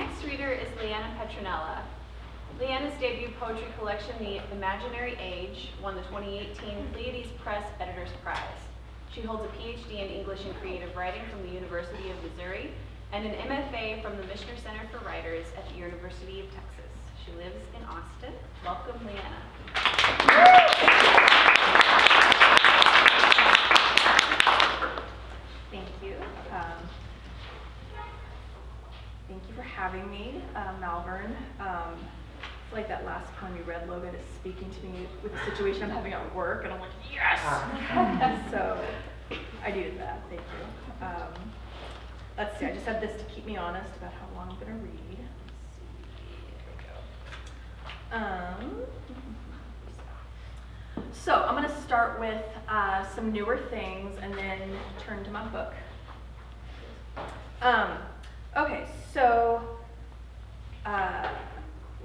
next reader is Leanna Petronella. Leanna's debut poetry collection, The Imaginary Age, won the 2018 Pleiades Press Editors Prize. She holds a PhD in English and Creative Writing from the University of Missouri and an MFA from the Michener Center for Writers at the University of Texas. She lives in Austin. Welcome, Leanna. Thank you. Thank you for having me, Malvern. I feel like that last poem you read, Logan, is speaking to me with the situation I'm having at work, and I'm like, yes! So I needed that. Thank you. Let's see. I just have this to keep me honest about how long I'm going to read. Let's see. So I'm going to start with some newer things and then turn to my book. Okay, so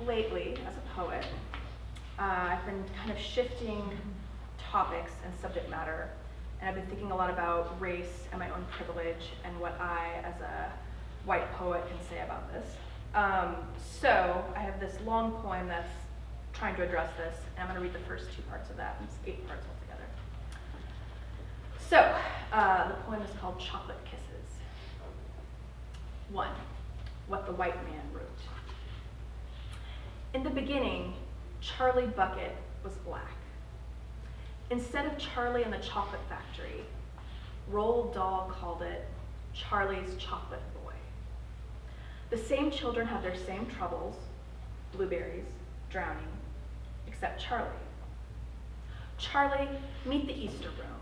lately, as a poet, I've been kind of shifting topics and subject matter, and I've been thinking a lot about race and my own privilege and what I, as a white poet, can say about this. So I have this long poem that's trying to address this, and I'm going to read the first two parts of that. It's 8 parts altogether. So the poem is called Chocolate Kisses. 1. What the White Man Wrote. In the beginning, Charlie Bucket was black. Instead of Charlie and the Chocolate Factory, Roald Dahl called it Charlie's Chocolate Boy. The same children have their same troubles, blueberries, drowning, except Charlie. Charlie, meet the Easter room.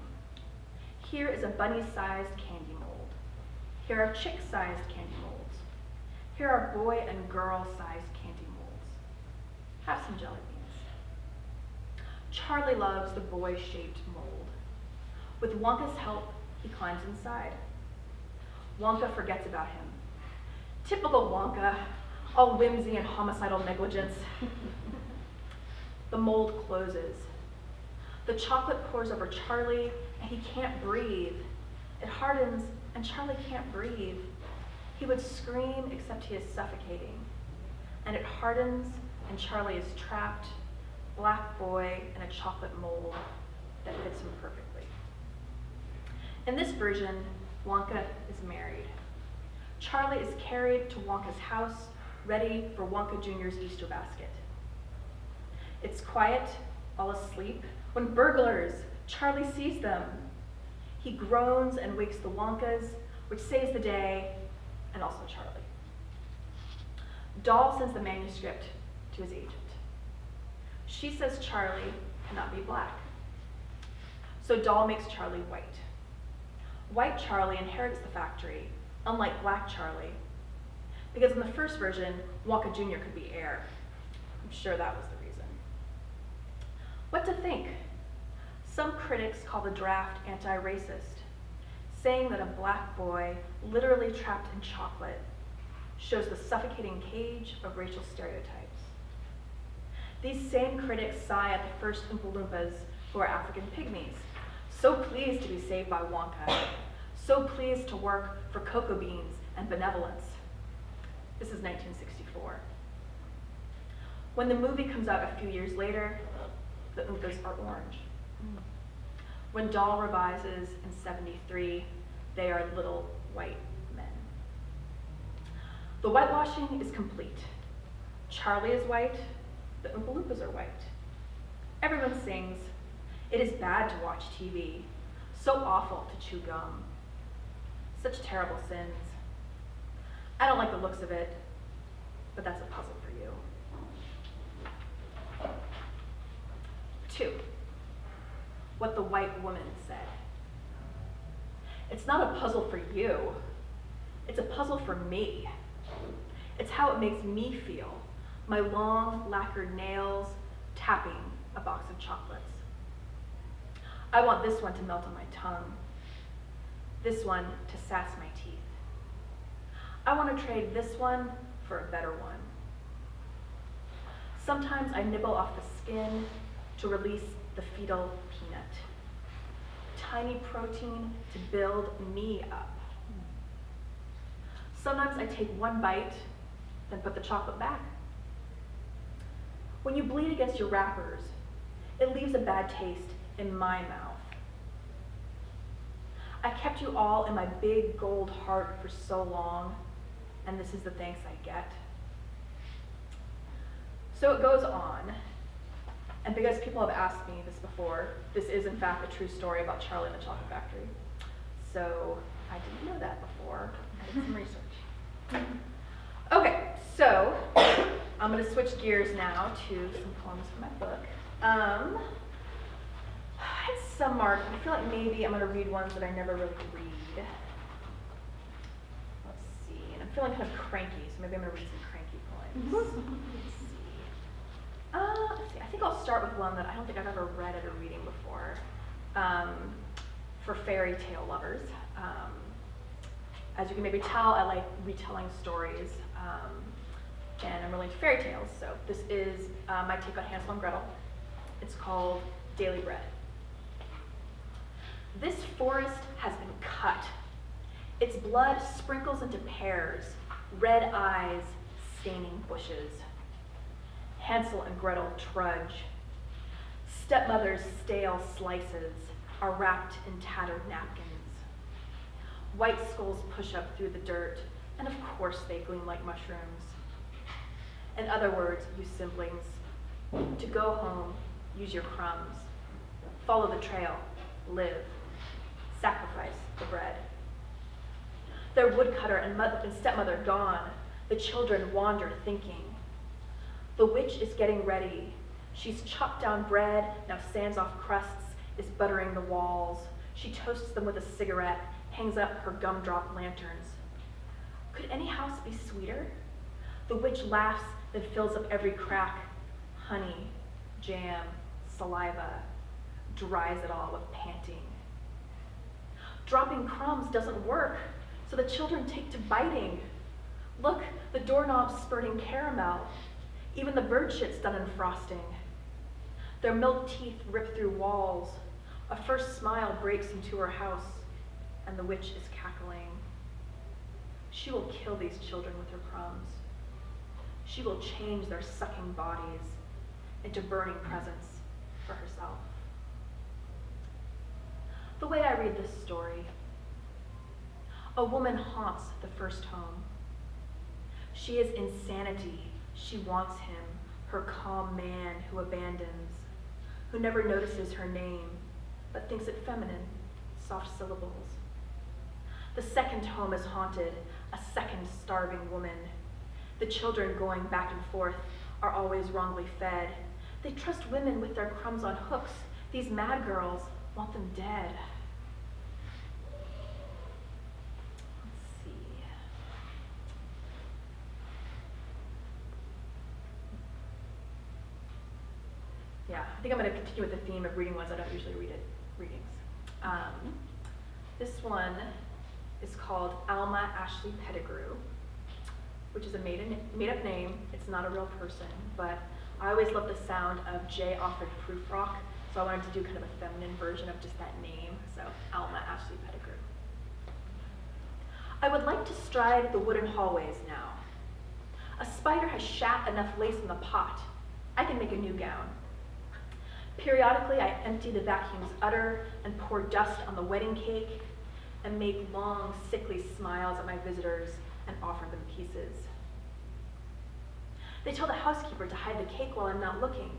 Here is a bunny-sized candy mold. Here are chick-sized candy molds. Here are boy and girl-sized candy molds. Have some jelly beans. Charlie loves the boy-shaped mold. With Wonka's help, he climbs inside. Wonka forgets about him. Typical Wonka, all whimsy and homicidal negligence. The mold closes. The chocolate pours over Charlie, and he can't breathe. It hardens, and Charlie can't breathe. He would scream, except he is suffocating. And it hardens, and Charlie is trapped, black boy in a chocolate mold that fits him perfectly. In this version, Wonka is married. Charlie is carried to Wonka's house, ready for Wonka Jr.'s Easter basket. It's quiet, all asleep, when burglars, Charlie sees them. He groans and wakes the Wonkas, which saves the day, and also Charlie. Dahl sends the manuscript to his agent. She says Charlie cannot be black. So Dahl makes Charlie white. White Charlie inherits the factory, unlike black Charlie, because in the first version, Wonka Jr. could be heir. I'm sure that was the reason. What to think? Some critics call the draft anti-racist, saying that a black boy, literally trapped in chocolate, shows the suffocating cage of racial stereotypes. These same critics sigh at the first Oompa Loompas who are African pygmies, so pleased to be saved by Wonka, so pleased to work for cocoa beans and benevolence. This is 1964. When the movie comes out a few years later, the Oompas are orange. When Dahl revises in 73, they are little white men. The whitewashing is complete. Charlie is white, the Oompa Loompas are white. Everyone sings, "It is bad to watch TV, so awful to chew gum. Such terrible sins. I don't like the looks of it, but that's a puzzle for you." 2. What the White Woman Said. It's not a puzzle for you. It's a puzzle for me. It's how it makes me feel, my long, lacquered nails tapping a box of chocolates. I want this one to melt on my tongue, this one to sass my teeth. I want to trade this one for a better one. Sometimes I nibble off the skin to release the fetal peanut. Tiny protein to build me up. Sometimes I take one bite, then put the chocolate back. When you bleed against your wrappers, it leaves a bad taste in my mouth. I kept you all in my big gold heart for so long, and this is the thanks I get. So it goes on, and because people have asked me this before, this is in fact a true story about Charlie and the Chocolate Factory. So I didn't know that before. I did some research. Okay, so I'm going to switch gears now to some poems from my book. I had some marked. I feel like maybe I'm going to read ones that I never really read. Let's see. And I'm feeling kind of cranky, so maybe I'm going to read some cranky poems. Let's see. I think I'll start with one that I don't think I've ever read at a reading before. For fairy tale lovers. As you can maybe tell, I like retelling stories, and I'm really into fairy tales. So this is my take on Hansel and Gretel. It's called Daily Bread. This forest has been cut. Its blood sprinkles into pears, red eyes staining bushes. Hansel and Gretel trudge. Stepmother's stale slices are wrapped in tattered napkins. White skulls push up through the dirt, and of course they gleam like mushrooms. In other words, you siblings, to go home, use your crumbs. Follow the trail, live, sacrifice the bread. Their woodcutter and stepmother gone, the children wander thinking. The witch is getting ready. She's chopped down bread, now sands off crusts, is buttering the walls. She toasts them with a cigarette, hangs up her gumdrop lanterns. Could any house be sweeter? The witch laughs, then fills up every crack. Honey, jam, saliva, dries it all with panting. Dropping crumbs doesn't work, so the children take to biting. Look, the doorknob's spurting caramel. Even the bird shit's done in frosting. Their milk teeth rip through walls. A first smile breaks into her house, and the witch is cackling. She will kill these children with her crumbs. She will change their sucking bodies into burning presents for herself. The way I read this story, a woman haunts the first home. She is insanity. She wants him, her calm man who abandons, who never notices her name, but thinks it feminine, soft syllables. The second home is haunted, a second starving woman. The children going back and forth are always wrongly fed. They trust women with their crumbs on hooks. These mad girls want them dead. Let's see. Yeah, I think I'm going to continue with the theme of reading ones I don't usually read at readings. This one is called Alma Ashley Pettigrew, which is a made-up name. It's not a real person, but I always love the sound of J. Alfred Prufrock, so I wanted to do kind of a feminine version of just that name, so Alma Ashley Pettigrew. I would like to stride the wooden hallways now. A spider has shat enough lace in the pot. I can make a new gown. Periodically, I empty the vacuum's udder and pour dust on the wedding cake and make long, sickly smiles at my visitors and offer them pieces. They tell the housekeeper to hide the cake while I'm not looking,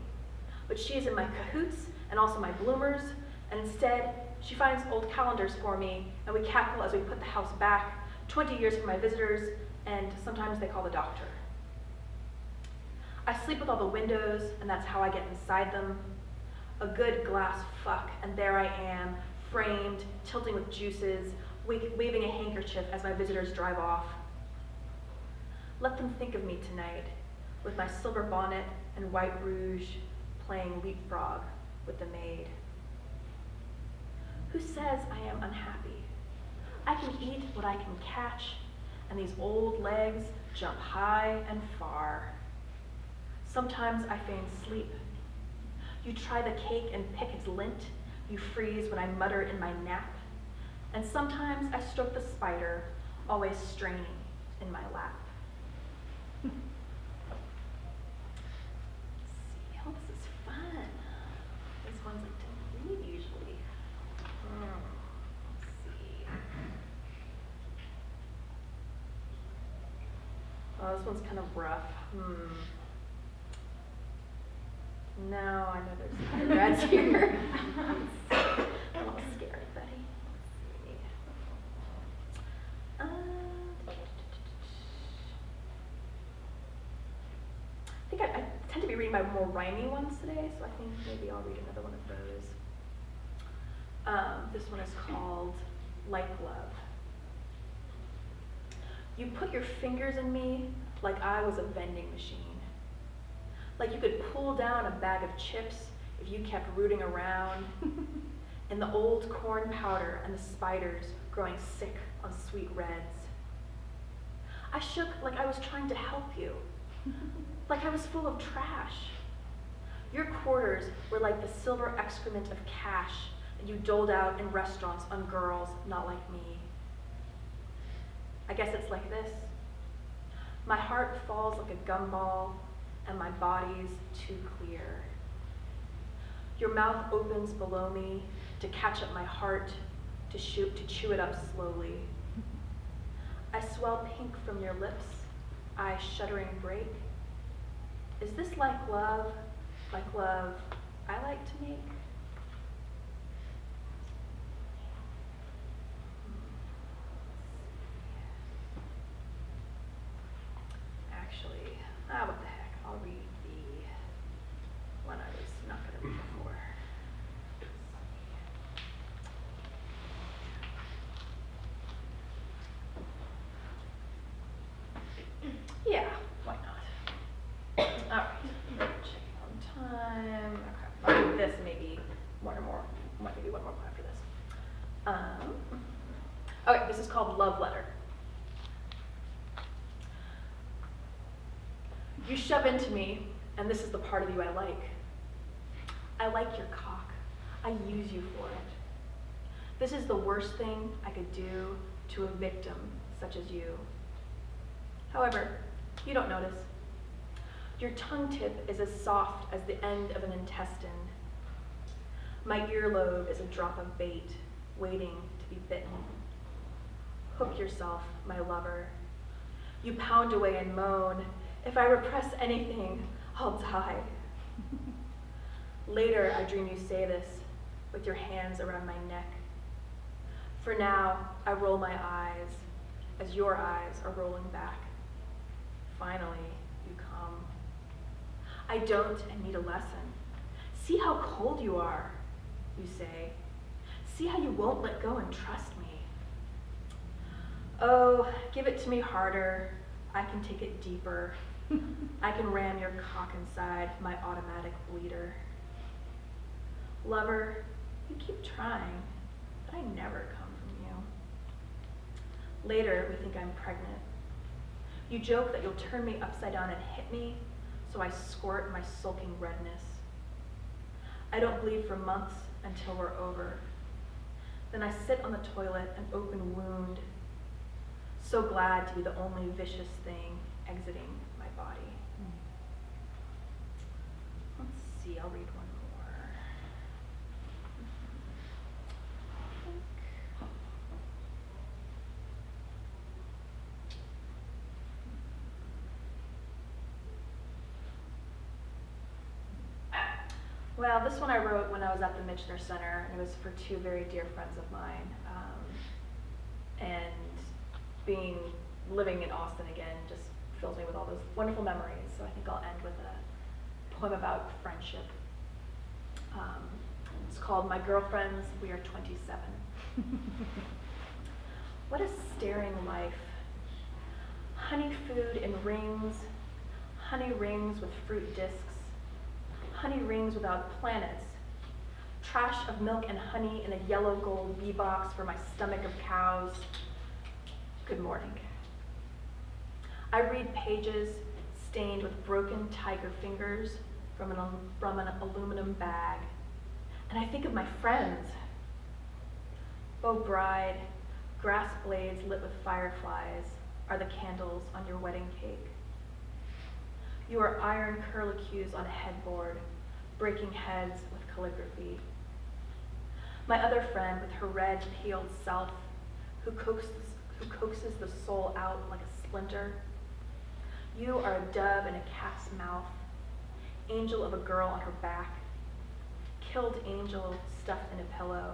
but she is in my cahoots and also my bloomers, and instead, she finds old calendars for me, and we cackle as we put the house back, 20 years for my visitors, and sometimes they call the doctor. I sleep with all the windows, and that's how I get inside them. A good glass fuck, and there I am, framed, tilting with juices, waving a handkerchief as my visitors drive off. Let them think of me tonight, with my silver bonnet and white rouge, playing leapfrog with the maid. Who says I am unhappy? I can eat what I can catch, and these old legs jump high and far. Sometimes I feign sleep. You try the cake and pick its lint. You freeze when I mutter in my nap. And sometimes I stroke the spider, always straining in my lap. Oh, this one's kind of rough. No, I know there's undergrads here. I'm a little scared, buddy. Let's see. I think I tend to be reading my more rhymey ones today, so I think maybe I'll read another one of those. This one is called Like Love. You put your fingers in me like I was a vending machine. Like you could pull down a bag of chips if you kept rooting around, and the old corn powder and the spiders growing sick on sweet reds. I shook like I was trying to help you, like I was full of trash. Your quarters were like the silver excrement of cash that you doled out in restaurants on girls not like me. I guess it's like this. My heart falls like a gumball, and my body's too clear. Your mouth opens below me to catch up my heart, to chew it up slowly. I swell pink from your lips, I shuddering break. Is this like love I like to make? Actually, what the heck, I'll read the one I was not going to read before. Yeah, why not? All right, checking on time. Okay, I'll read this maybe one more after this. Okay, this is called Love Letter. You shove into me, and this is the part of you I like. I like your cock. I use you for it. This is the worst thing I could do to a victim such as you. However, you don't notice. Your tongue tip is as soft as the end of an intestine. My earlobe is a drop of bait, waiting to be bitten. Hook yourself, my lover. You pound away and moan, if I repress anything, I'll die. Later, I dream you say this with your hands around my neck. For now, I roll my eyes as your eyes are rolling back. Finally, you come. I don't need a lesson. See how cold you are, you say. See how you won't let go and trust me. Oh, give it to me harder. I can take it deeper. I can ram your cock inside my automatic bleeder. Lover, you keep trying, but I never come from you. Later, we think I'm pregnant. You joke that you'll turn me upside down and hit me, so I squirt my sulking redness. I don't bleed for months until we're over. Then I sit on the toilet, an open wound, so glad to be the only vicious thing exiting my body. Let's see, I'll read one more. Well, this one I wrote when I was at the Michener Center, and it was for two very dear friends of mine. And living in Austin again just fills me with all those wonderful memories. So I think I'll end with a poem about friendship. It's called My Girlfriends, We Are 27. What a staring life. Honey food in rings, honey rings with fruit discs, honey rings without planets, trash of milk and honey in a yellow gold bee box for my stomach of cows. Good morning. I read pages stained with broken tiger fingers from an aluminum bag, and I think of my friends. Oh bride, grass blades lit with fireflies are the candles on your wedding cake. You are iron curlicues on a headboard, breaking heads with calligraphy. My other friend with her red peeled self, who coaxes the soul out like a splinter. You are a dove in a cat's mouth, angel of a girl on her back, killed angel stuffed in a pillow.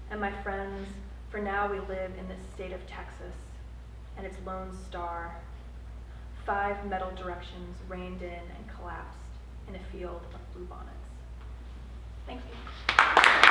And my friends, for now we live in this state of Texas and its lone star, 5 metal directions reined in and collapsed in a field of bluebonnets. Thank you.